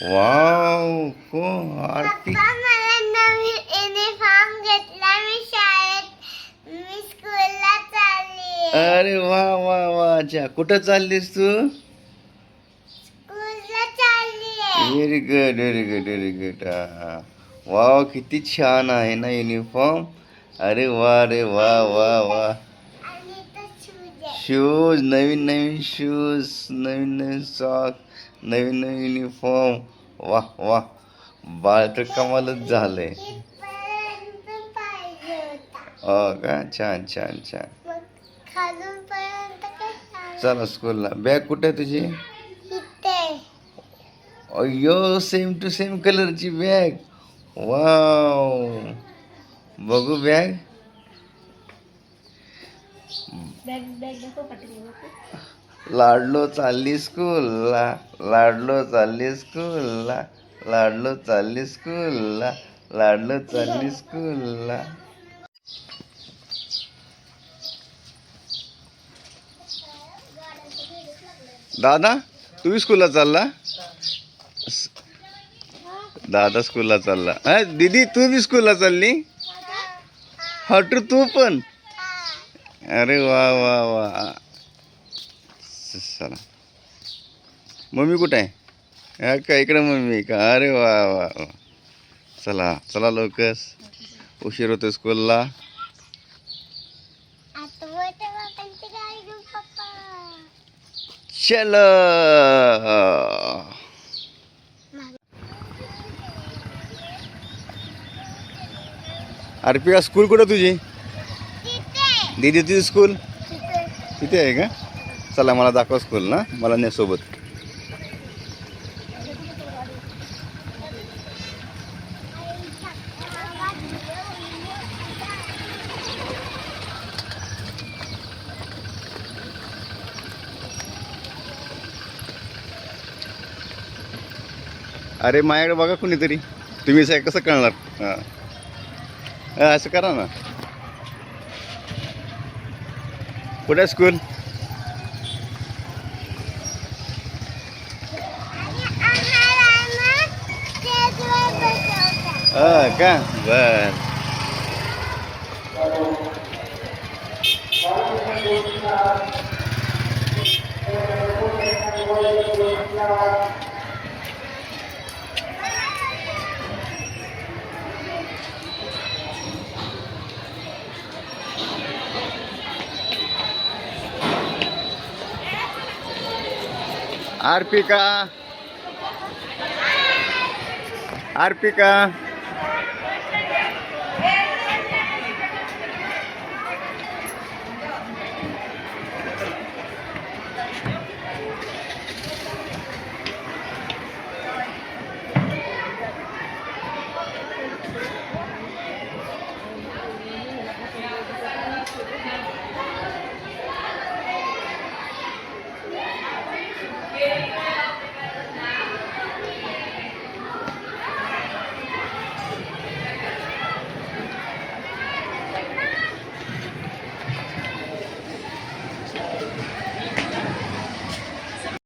Wow को आरती. पप्पा मला नवीन युनिफॉर्म घेतला. मी शाळेत मी स्कूलला चालली. अरे वा वा वा. अच्छा, कुठं चाललीस तू? स्कूलला चालली. Very good very good very good. Wow किती छान आहे ना युनिफॉर्म. अरे वा वा वा. आणि तो शूज आहे. शूज, नवीन नवीन शूज, नवीन नवीन सॉक, नवीन नवीन युनिफॉर्म. वाह वाह, बाळ तर कमालच झालंय. इथपर्यंत पाहिजे होता. हो का, छान छान छान. मग खालूनपर्यंत काय सांग. चला स्कूलला. बॅग कुठे आहे तुझी? इथे. अय्यो, सेम टू सेम कलरची बॅग. वाव, बघू बॅग. लाडलो चालली स्कूलला, लाडलो चालली स्कूलला, लाडलो चालली स्कूलला, लाडलो चालली स्कूलला. दादा, तू स्कूलला चालला? दादा स्कूलला चालला. दीदी तू बी स्कूलला चालली? हटू तू पण? अरे वा वा वा. चला, मम्मी कुठे आहे? का इकडे मम्मी का? अरे वा वा वा. चला चला लवकर, उशीर होतो स्कूलला. आता मोठ्या बाबांची गाडी घेऊन पप्पा. चलो. अर्पिका, स्कूल कुठं तुझी? तिथे. दीदी तुझी स्कूल तिथे. तिथे आहे का? चला मला दाखव स्कूल ना, मला ने सोबत. अरे माझ्याकडे बघा कुणीतरी. तुम्ही साहेब कसं कळणार? असं करा ना. कुठे स्कूल? का बर. अर्पिका, अर्पिका.